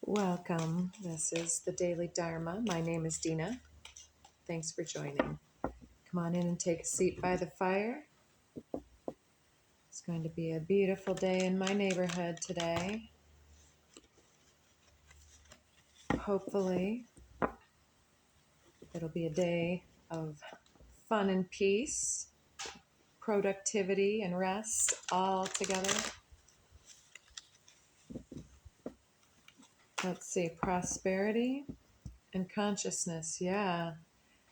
Welcome. This is the Daily Dharma. My name is Dina. Thanks for joining. Come on in and take a seat by the fire. It's going to be a beautiful day in my neighborhood today. Hopefully, it'll be a day of fun and peace, productivity and rest all together. Let's see, prosperity and consciousness. Yeah.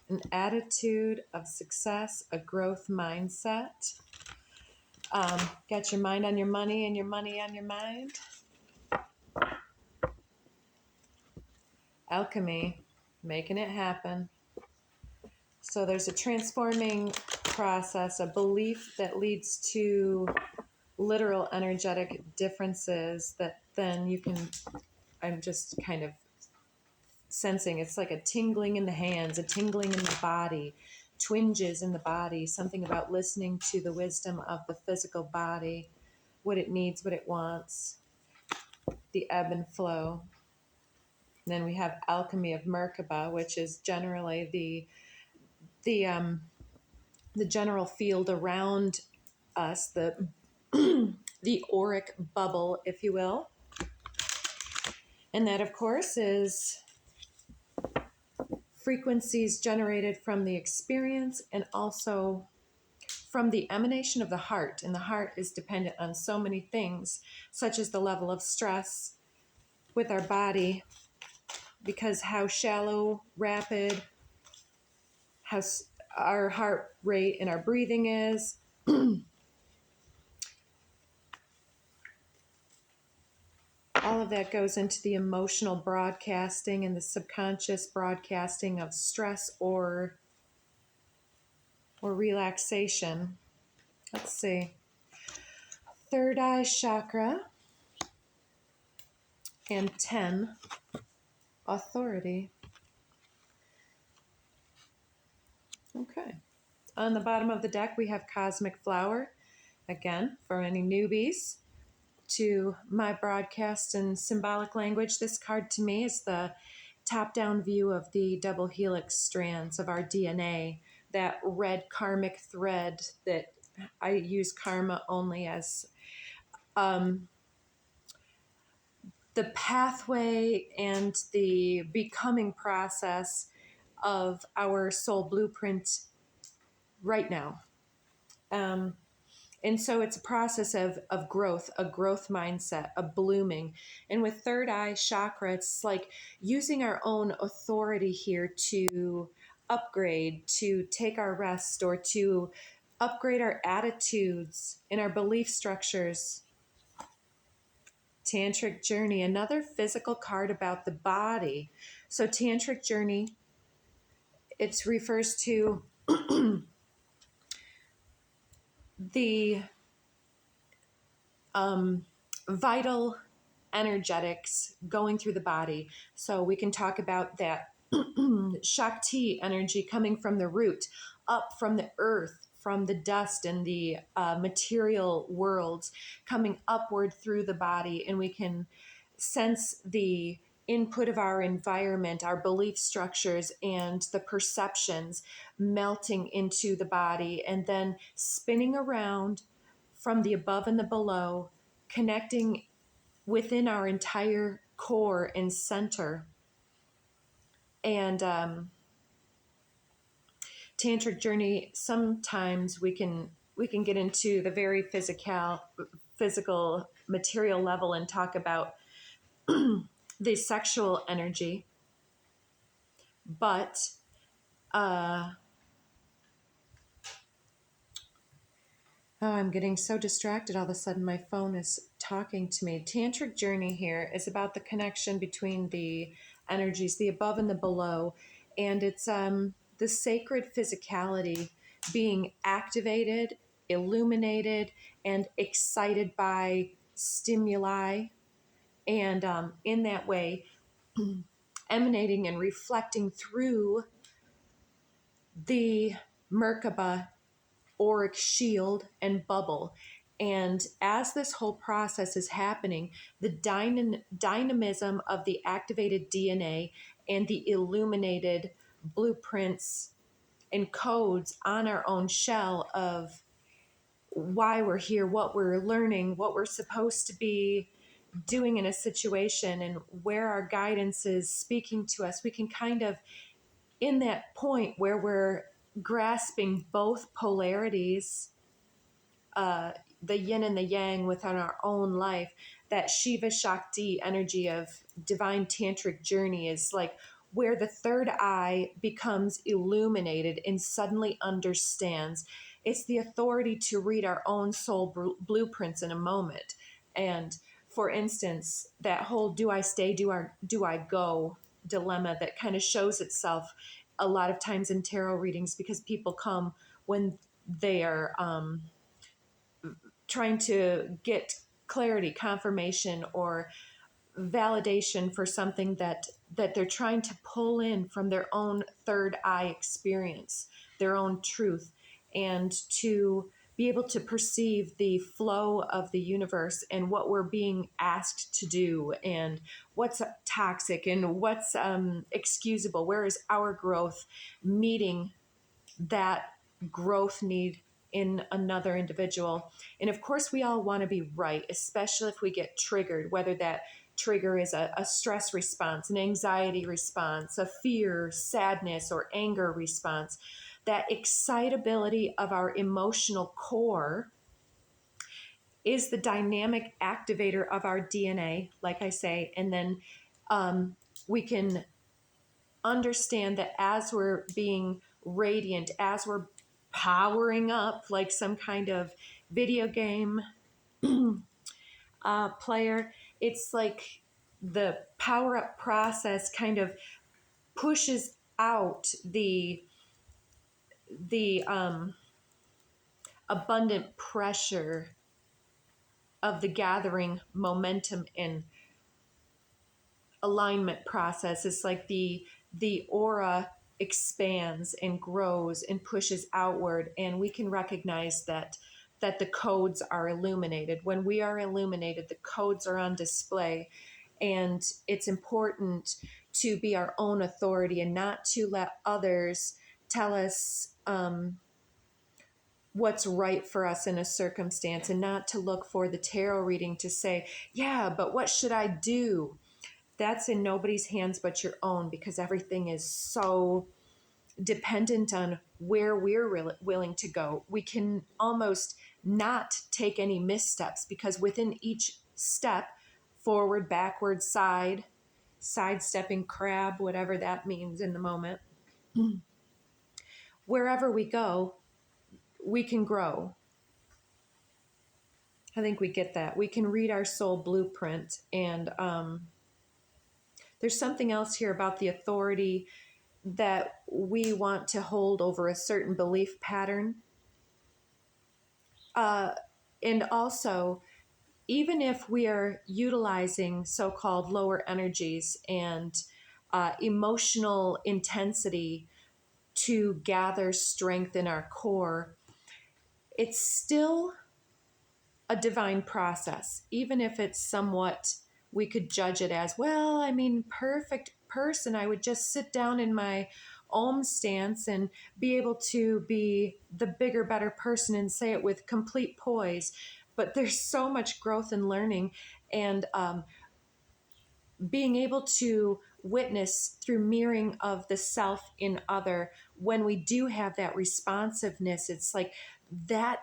An attitude of success, a growth mindset. Got your mind on your money and your money on your mind. Alchemy, making it happen. So there's a transforming process, a belief that leads to literal energetic differences that then you can, I'm just kind of sensing, it's like a tingling in the hands, a tingling in the body, twinges in the body, something about listening to the wisdom of the physical body, what it needs, what it wants, the ebb and flow. And then we have alchemy of Merkaba, which is generally the general field around us, the the auric bubble, if you will. And that, of course, is frequencies generated from the experience and also from the emanation of the heart. And the heart is dependent on so many things, such as the level of stress with our body, because how shallow, rapid, how our heart rate and our breathing is. All of that goes into the emotional broadcasting and the subconscious broadcasting of stress or relaxation. Let's see. Third eye chakra and 10, authority. Okay. On the bottom of the deck, we have Cosmic Flower. Again, for any newbies to my broadcast and symbolic language, this card to me is the top-down view of the double helix strands of our DNA, that red karmic thread that I use karma only as the pathway and the becoming process of our soul blueprint right now. And so it's a process of growth, a growth mindset, a blooming. And with third eye chakra, it's like using our own authority here to upgrade, to take our rest, or to upgrade our attitudes and our belief structures. Tantric journey, another physical card about the body. So tantric journey, it refers to the vital energetics going through the body. So we can talk about that Shakti energy coming from the root, up from the earth, from the dust and the material worlds, coming upward through the body. And we can sense the input of our environment, our belief structures, and the perceptions melting into the body and then spinning around from the above and the below, connecting within our entire core and center. And tantric journey, sometimes we can get into the very physical material level and talk about the sexual energy, but I'm getting so distracted all of a sudden. My phone is talking to me. Tantric journey here is about the connection between the energies, the above and the below, and it's the sacred physicality being activated, illuminated, and excited by stimuli, and in that way emanating and reflecting through the Merkaba auric shield and bubble. And as this whole process is happening, the dynamism of the activated DNA and the illuminated blueprints and codes on our own shell of why we're here, what we're learning, what we're supposed to be doing in a situation, and where our guidance is speaking to us, we can kind of, in that point where we're grasping both polarities, the yin and the yang within our own life, that Shiva Shakti energy of divine tantric journey is like where the third eye becomes illuminated and suddenly understands. It's the authority to read our own soul blueprints in a moment. And for instance, that whole do I stay, do I go dilemma that kind of shows itself a lot of times in tarot readings, because people come when they are trying to get clarity, confirmation, or validation for something that they're trying to pull in from their own third eye experience, their own truth, and to be able to perceive the flow of the universe and what we're being asked to do and what's toxic and what's excusable. Where is our growth meeting that growth need in another individual? And of course, we all want to be right, especially if we get triggered, whether that trigger is a stress response, an anxiety response, a fear, sadness, or anger response. That excitability of our emotional core is the dynamic activator of our DNA, like I say. And then we can understand that as we're being radiant, as we're powering up like some kind of video game player, it's like the power up process kind of pushes out the abundant pressure of the gathering momentum and alignment process. It's like the aura expands and grows and pushes outward, and we can recognize that the codes are illuminated. When we are illuminated, the codes are on display, and it's important to be our own authority and not to let others tell us what's right for us in a circumstance, and not to look for the tarot reading to say, yeah, but what should I do? That's in nobody's hands but your own, because everything is so dependent on where we're willing to go. We can almost not take any missteps, because within each step, forward, backward, sidestepping, crab, whatever that means in the moment, wherever we go, we can grow. I think we get that. We can read our soul blueprint. And there's something else here about the authority that we want to hold over a certain belief pattern. And also, even if we are utilizing so-called lower energies and emotional intensity to gather strength in our core, it's still a divine process, even if it's somewhat, we could judge it as, well, I mean, perfect person. I would just sit down in my Om stance and be able to be the bigger, better person and say it with complete poise. But there's so much growth and learning, and being able to witness through mirroring of the self in other. When we do have that responsiveness, it's like that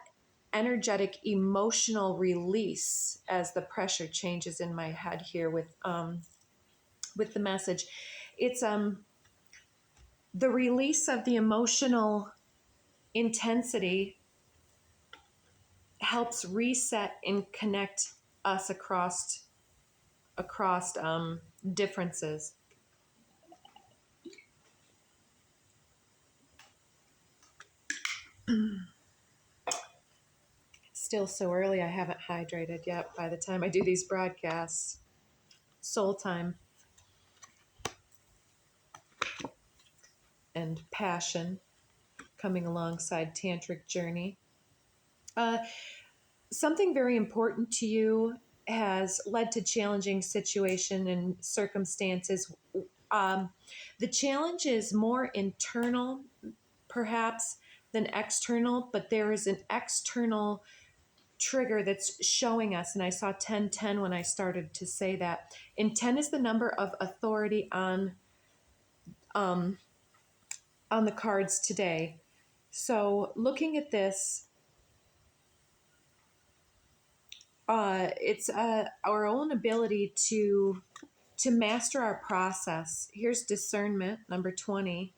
energetic emotional release, as the pressure changes in my head here with the message. It's the release of the emotional intensity helps reset and connect us across differences. Still so early, I haven't hydrated yet by the time I do these broadcasts. Soul time and passion coming alongside tantric journey. something very important to you has led to challenging situation and circumstances. The challenge is more internal, perhaps, than external, but there is an external trigger that's showing us, and I saw 1010 when I started to say that. And 10 is the number of authority um, on the cards today. So looking at this, it's our own ability to master our process. Here's discernment, number 20.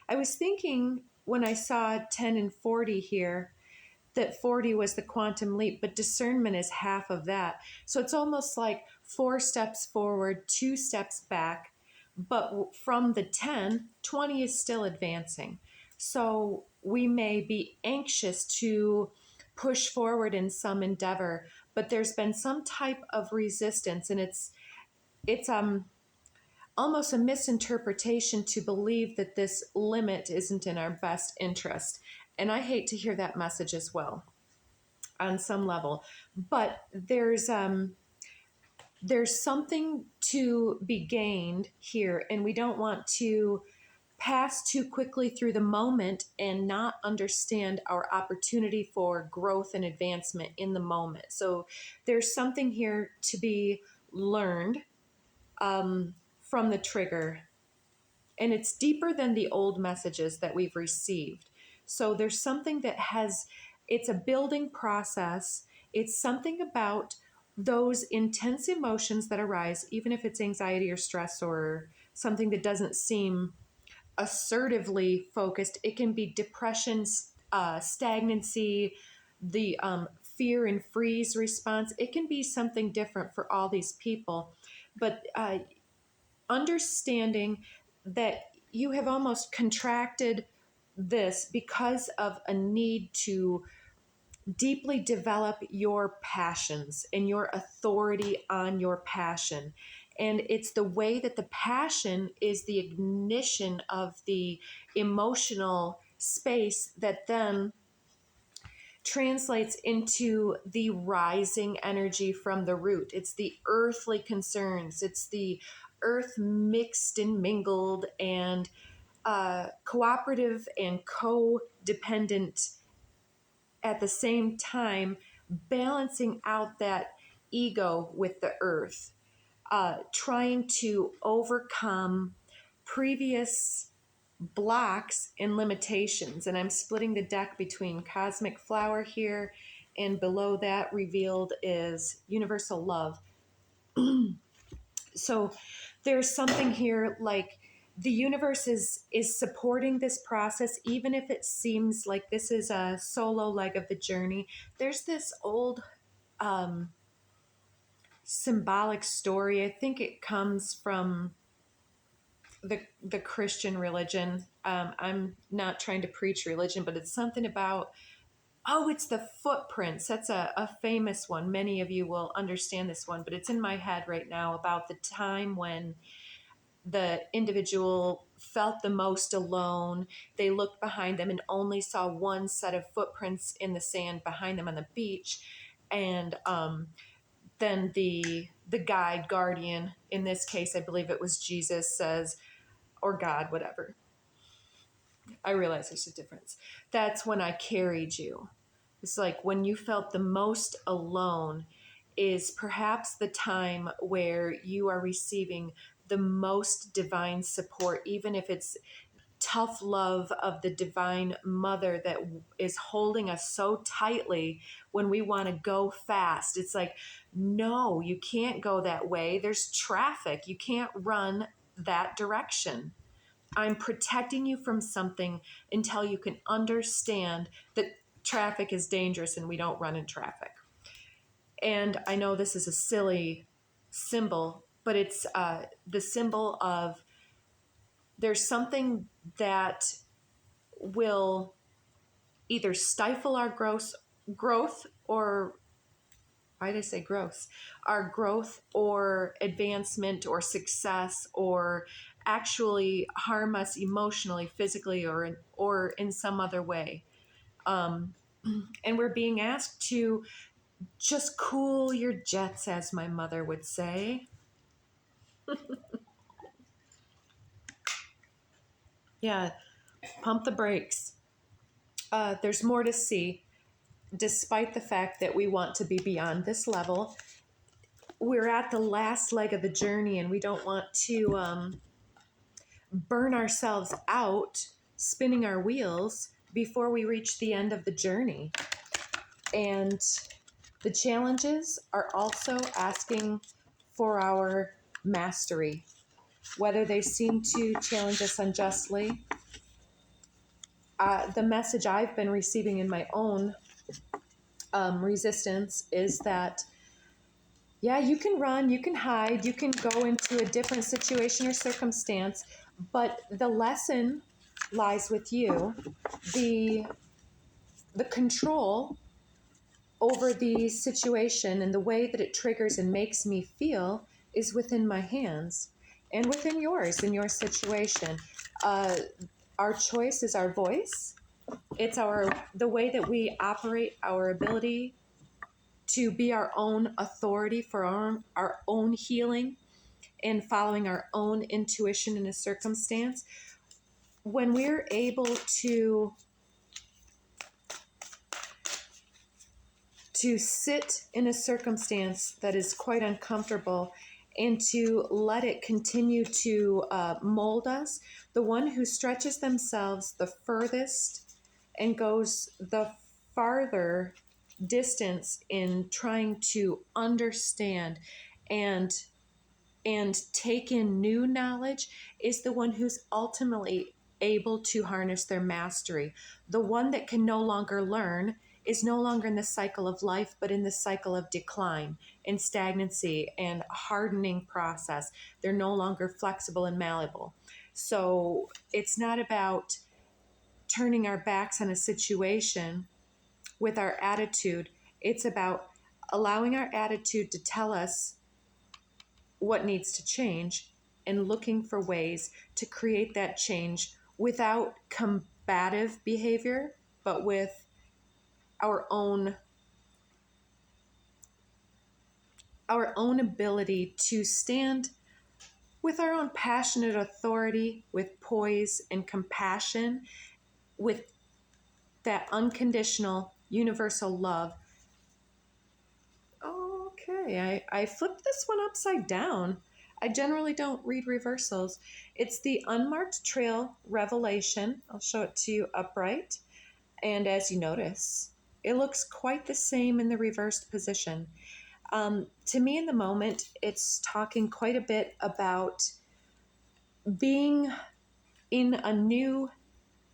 I was thinking when I saw 10 and 40 here that 40 was the quantum leap, but discernment is half of that. So it's almost like 4 steps forward, 2 steps back. But from the 10, 20 is still advancing. So we may be anxious to push forward in some endeavor, but there's been some type of resistance, and it's almost a misinterpretation to believe that this limit isn't in our best interest. And I hate to hear that message as well on some level. But there's something to be gained here, and we don't want to pass too quickly through the moment and not understand our opportunity for growth and advancement in the moment. So there's something here to be learned from the trigger, and it's deeper than the old messages that we've received. So there's something that it's a building process. It's something about those intense emotions that arise, even if it's anxiety or stress or something that doesn't seem assertively focused. It can be depression, stagnancy, the fear and freeze response. It can be something different for all these people. But understanding that you have almost contracted this because of a need to deeply develop your passions and your authority on your passion. And it's the way that the passion is the ignition of the emotional space that then translates into the rising energy from the root. It's the earthly concerns. It's the earth mixed and mingled and cooperative and codependent at the same time, balancing out that ego with the earth, trying to overcome previous blocks and limitations. And I'm splitting the deck between Cosmic Flower here, and below that revealed is Universal Love. So there's something here like the universe is supporting this process, even if it seems like this is a solo leg of the journey. There's this old symbolic story. I think it comes from the Christian religion. I'm not trying to preach religion, but it's something about, oh, it's the footprints. That's a famous one. Many of you will understand this one, but it's in my head right now about the time when the individual felt the most alone. They looked behind them and only saw one set of footprints in the sand behind them on the beach. And then the guide, guardian, in this case, I believe it was Jesus, says, or God, whatever. I realize there's a difference. That's when I carried you. It's like when you felt the most alone is perhaps the time where you are receiving the most divine support, even if it's tough love of the divine mother that is holding us so tightly when we want to go fast. It's like, no, you can't go that way. There's traffic. You can't run that direction. I'm protecting you from something until you can understand that traffic is dangerous and we don't run in traffic. And I know this is a silly symbol, but it's the symbol of there's something that will either stifle our growth or, why did I say gross? Our growth or advancement or success, or actually harm us emotionally, physically, or in some other way. And we're being asked to just cool your jets, as my mother would say. Yeah, pump the brakes. There's more to see. Despite the fact that we want to be beyond this level, we're at the last leg of the journey, and we don't want to burn ourselves out spinning our wheels before we reach the end of the journey. And the challenges are also asking for our mastery. Whether they seem to challenge us unjustly, the message I've been receiving in my own resistance is that, yeah, you can run, you can hide, you can go into a different situation or circumstance, but the lesson lies with you. The control over the situation and the way that it triggers and makes me feel is within my hands and within yours in your situation. Our choice is our voice. It's the way that we operate, our ability to be our own authority for our own healing and following our own intuition in a circumstance. When we're able to sit in a circumstance that is quite uncomfortable and to let it continue to mold us, the one who stretches themselves the furthest and goes the farther distance in trying to understand and take in new knowledge is the one who's ultimately able to harness their mastery. The one that can no longer learn is no longer in the cycle of life, but in the cycle of decline and stagnancy and hardening process. They're no longer flexible and malleable. So it's not about turning our backs on a situation with our attitude. It's about allowing our attitude to tell us what needs to change and looking for ways to create that change without combative behavior, but with our own ability to stand with our own passionate authority, with poise and compassion, with that unconditional universal love. Okay, I flipped this one upside down. I generally don't read reversals. It's the Unmarked Trail Revelation. I'll show it to you upright. And as you notice, it looks quite the same in the reversed position. To me, in the moment, it's talking quite a bit about being in a new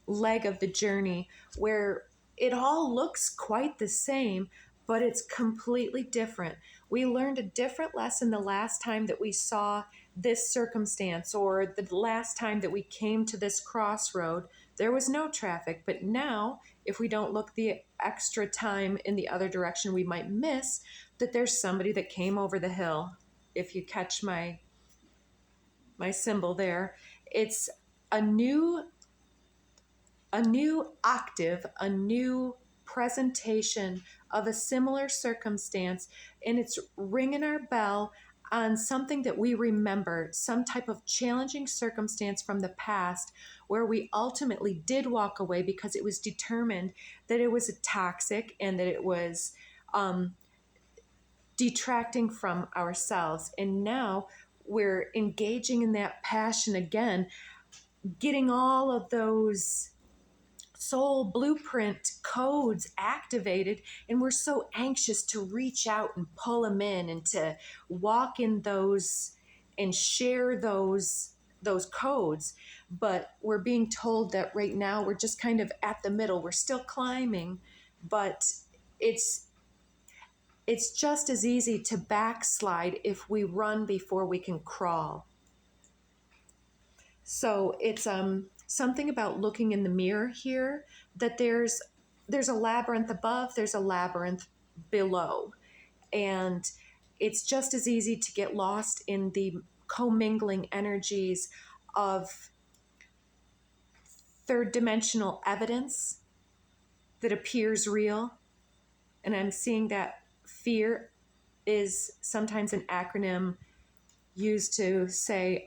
leg of the journey where it all looks quite the same, but it's completely different. We learned a different lesson the last time that we saw this circumstance, or the last time that we came to this crossroad. There was no traffic, but now, if we don't look the extra time in the other direction, we might miss that there's somebody that came over the hill. If you catch my symbol there, it's a new octave, a new presentation of a similar circumstance, and it's ringing our bell on something that we remember, some type of challenging circumstance from the past where we ultimately did walk away because it was determined that it was toxic and that it was detracting from ourselves. And now we're engaging in that passion again, getting all of those soul blueprint codes activated, and we're so anxious to reach out and pull them in and to walk in those and share those codes. But we're being told that right now we're just kind of at the middle. We're still climbing, but it's just as easy to backslide if we run before we can crawl. So it's something about looking in the mirror here, that there's a labyrinth above, there's a labyrinth below. And it's just as easy to get lost in the commingling energies of third dimensional evidence that appears real. And I'm seeing that Fear is sometimes an acronym used to say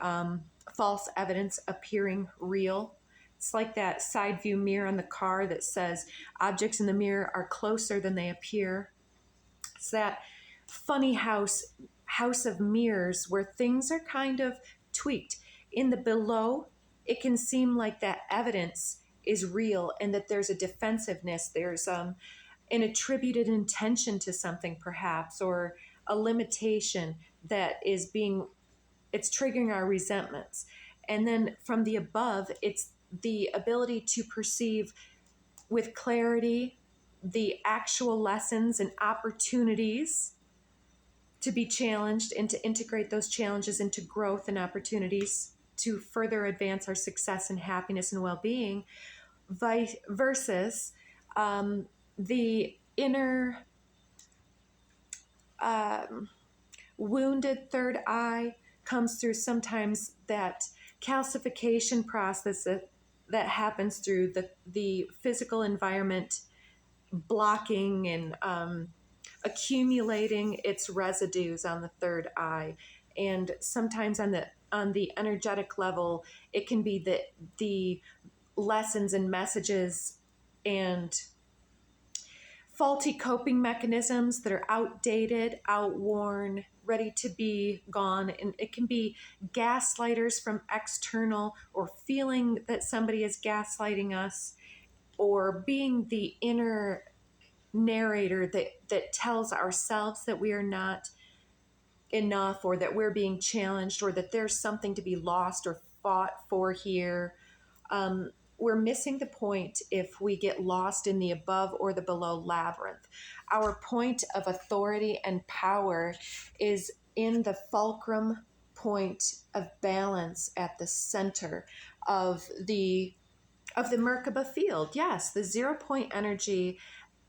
false evidence appearing real. It's like that side view mirror on the car that says objects in the mirror are closer than they appear. It's that funny house of mirrors where things are kind of tweaked. In the below, it can seem like that evidence is real and that there's a defensiveness, there's an attributed intention to something perhaps, or a limitation that is it's triggering our resentments. And then from the above, it's the ability to perceive with clarity the actual lessons and opportunities to be challenged and to integrate those challenges into growth and opportunities to further advance our success and happiness and well-being, versus the inner wounded third eye comes through sometimes that calcification process that happens through the physical environment blocking and accumulating its residues on the third eye. And sometimes on the energetic level, it can be the lessons and messages and faulty coping mechanisms that are outdated, outworn, ready to be gone. And it can be gaslighters from external, or feeling that somebody is gaslighting us, or being the inner narrator that tells ourselves that we are not enough, or that we're being challenged, or that there's something to be lost or fought for here. We're missing the point if we get lost in the above or the below labyrinth. Our point of authority and power is in the fulcrum point of balance at the center of the Merkaba field. Yes, the 0 point energy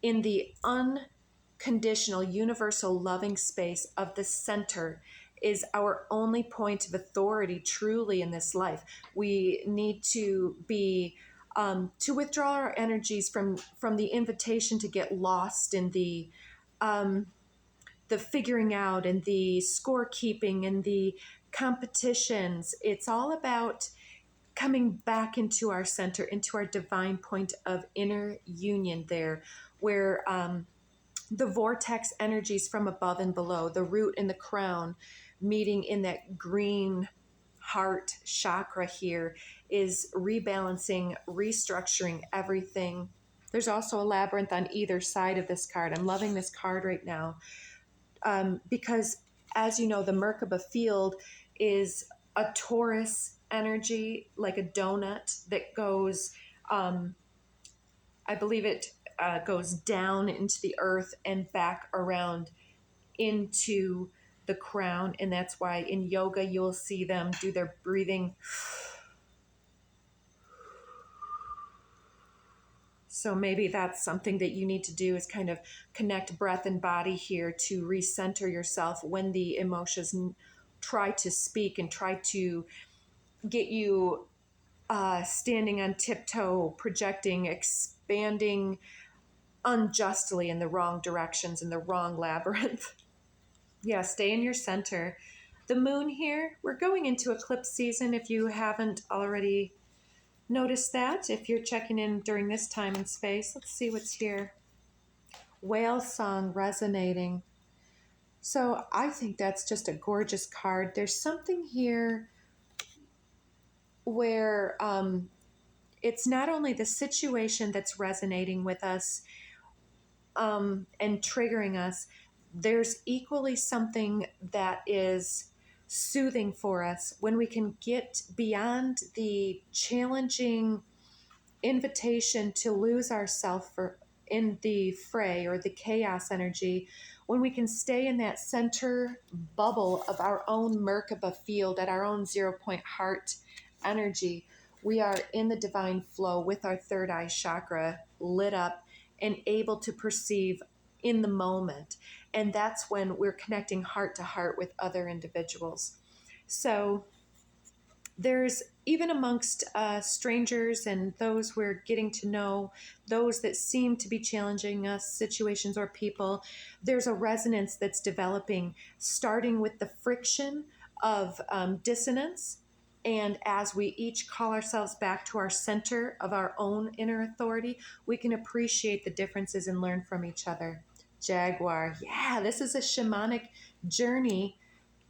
in the unconditional, universal, loving space of the center is our only point of authority truly in this life. We need to be to withdraw our energies from the invitation to get lost in the figuring out and the scorekeeping and the competitions. It's all about coming back into our center, into our divine point of inner union there, where the vortex energies from above and below, the root and the crown, meeting in that green heart chakra here, is rebalancing, restructuring everything. There's also a labyrinth on either side of this card. I'm loving this card right now because, as you know, the Merkaba field is a Taurus energy, like a donut that goes, I believe it goes down into the earth and back around into the crown. And that's why in yoga, you'll see them do their breathing. So maybe that's something that you need to do, is kind of connect breath and body here to recenter yourself when the emotions try to speak and try to get you standing on tiptoe, projecting, expanding unjustly in the wrong directions, in the wrong labyrinth. Yeah, stay in your center. The moon here, we're going into eclipse season if you haven't already noticed that. If you're checking in during this time and space, let's see what's here. Whale song resonating. So I think that's just a gorgeous card. There's something here where it's not only the situation that's resonating with us and triggering us, there's equally something that is soothing for us when we can get beyond the challenging invitation to lose ourselves in the fray or the chaos energy, when we can stay in that center bubble of our own Merkaba field at our own 0 point heart energy. We are in the divine flow with our third eye chakra lit up and able to perceive in the moment. And that's when we're connecting heart to heart with other individuals. So There's even amongst strangers and those we're getting to know, those that seem to be challenging us, situations or people, there's a resonance that's developing, starting with the friction of dissonance. And as we each call ourselves back to our center of our own inner authority, we can appreciate the differences and learn from each other. Jaguar, yeah, this is a shamanic journey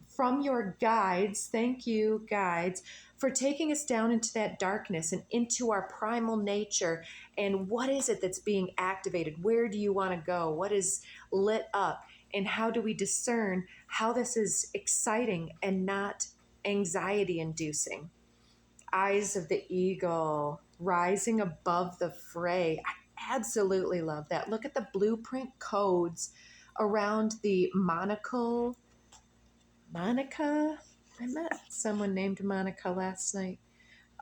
from your guides. Thank you, guides, for taking us down into that darkness and into our primal nature. And what is it that's being activated? Where do you want to go? What is lit up? And how do we discern how this is exciting and not anxiety inducing? Eyes of the eagle, rising above the fray. I absolutely love that. Look at the blueprint codes around the monocle. Monica? I met someone named Monica last night.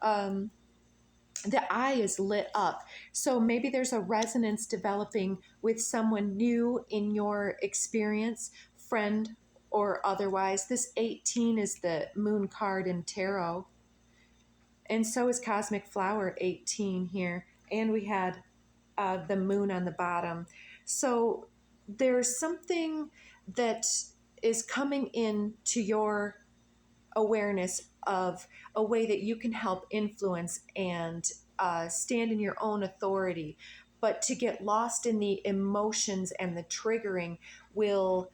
The eye is lit up. So maybe there's a resonance developing with someone new in your experience, friend or otherwise. This 18 is the moon card in tarot. And so is Cosmic Flower 18 here. And we had the moon on the bottom. So there's something that is coming in to your awareness of a way that you can help influence and stand in your own authority. But to get lost in the emotions and the triggering will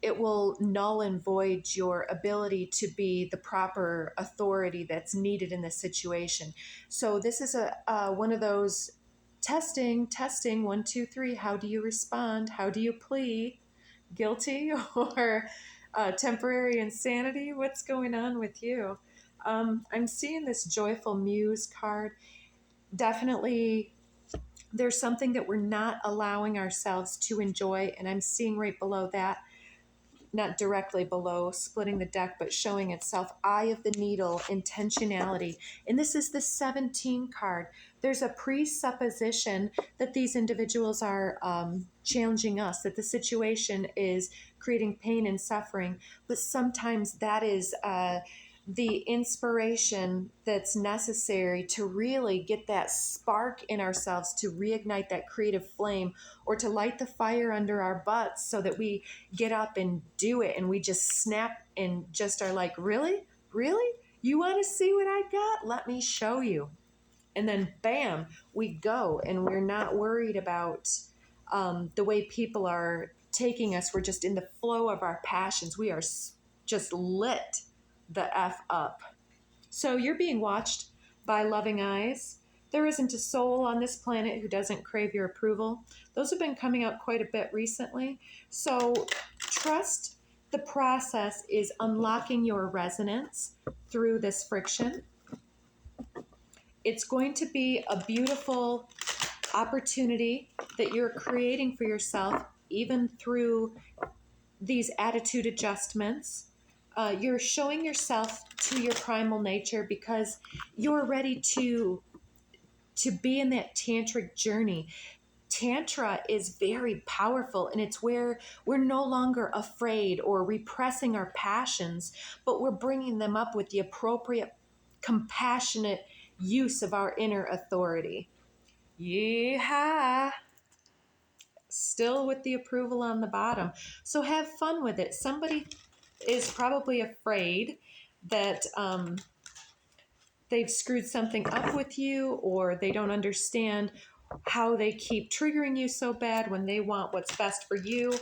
it will null and void your ability to be the proper authority that's needed in the situation. So this is a one of those testing, 1, 2, 3. How do you respond? How do you plead? Guilty or temporary insanity? What's going on with you? I'm seeing this joyful muse card. Definitely there's something that we're not allowing ourselves to enjoy. And I'm seeing right below that, not directly below, splitting the deck, but showing itself, eye of the needle, intentionality. And this is the 17 card. There's a presupposition that these individuals are challenging us, that the situation is creating pain and suffering. But sometimes that is the inspiration that's necessary to really get that spark in ourselves, to reignite that creative flame, or to light the fire under our butts so that we get up and do it, and we just snap and just are like, really? You want to see what I got? Let me show you. And then bam, we go, and we're not worried about the way people are taking us. We're just in the flow of our passions. We are just lit the F up. So you're being watched by loving eyes. There isn't a soul on this planet who doesn't crave your approval. Those have been coming out quite a bit recently. So trust the process is unlocking your resonance through this friction. It's going to be a beautiful opportunity that you're creating for yourself, even through these attitude adjustments. You're showing yourself to your primal nature because you're ready to be in that tantric journey. Tantra is very powerful, and it's where we're no longer afraid or repressing our passions, but we're bringing them up with the appropriate, compassionate use of our inner authority. Yeehaw! Still with the approval on the bottom. So have fun with it. Somebody is probably afraid that they've screwed something up with you, or they don't understand how they keep triggering you so bad when they want what's best for you.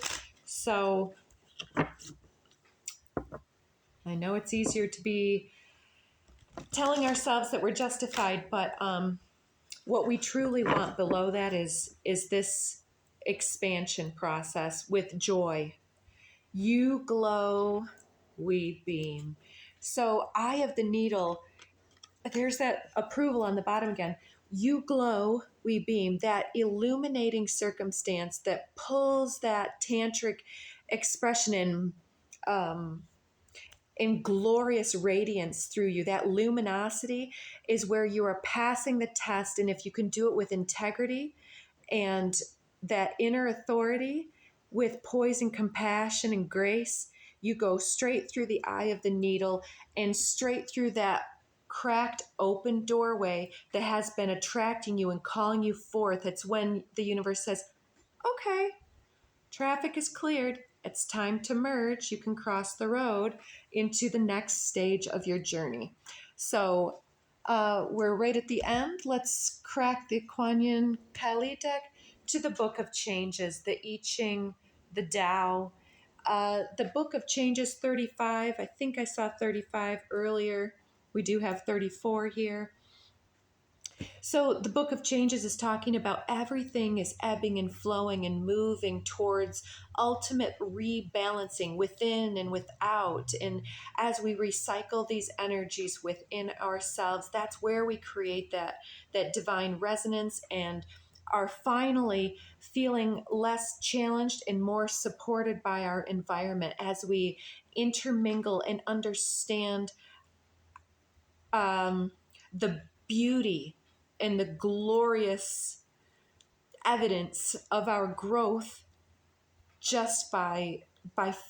So I know it's easier to be telling ourselves that we're justified, but what we truly want below that is this expansion process with joy. You glow, we beam. So eye of the needle, there's that approval on the bottom again. You glow, we beam, that illuminating circumstance that pulls that tantric expression in glorious radiance through you. That luminosity is where you are passing the test. And if you can do it with integrity and that inner authority with poise and compassion and grace, you go straight through the eye of the needle and straight through that cracked open doorway that has been attracting you and calling you forth. It's when the universe says, okay, traffic is cleared. It's time to merge. You can cross the road into the next stage of your journey. So we're right at the end. Let's crack the Kuan Yin Kali deck to the Book of Changes, the I Ching, the Tao. The Book of Changes 35. I think I saw 35 earlier. We do have 34 here. So the Book of Changes is talking about everything is ebbing and flowing and moving towards ultimate rebalancing within and without. And as we recycle these energies within ourselves, that's where we create that divine resonance and are finally feeling less challenged and more supported by our environment as we intermingle and understand the beauty and the glorious evidence of our growth just by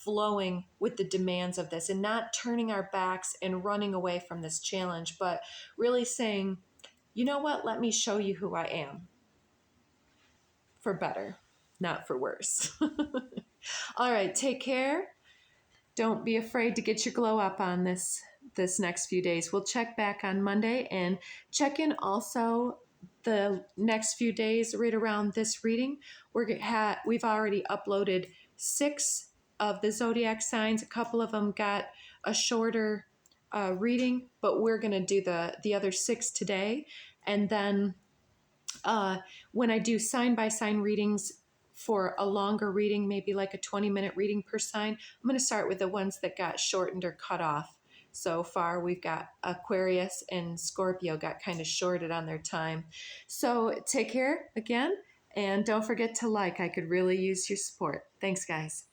flowing with the demands of this and not turning our backs and running away from this challenge, but really saying, you know what, let me show you who I am, for better, not for worse. All right, take care. Don't be afraid to get your glow up on this next few days. We'll check back on Monday and check in also the next few days right around this reading. We've already uploaded 6 of the zodiac signs. A couple of them got a shorter reading, but we're going to do the other 6 today. And then when I do sign by sign readings for a longer reading, maybe like a 20-minute reading per sign, I'm going to start with the ones that got shortened or cut off. So far, we've got Aquarius and Scorpio got kind of shorted on their time. So take care again, and don't forget to like. I could really use your support. Thanks, guys.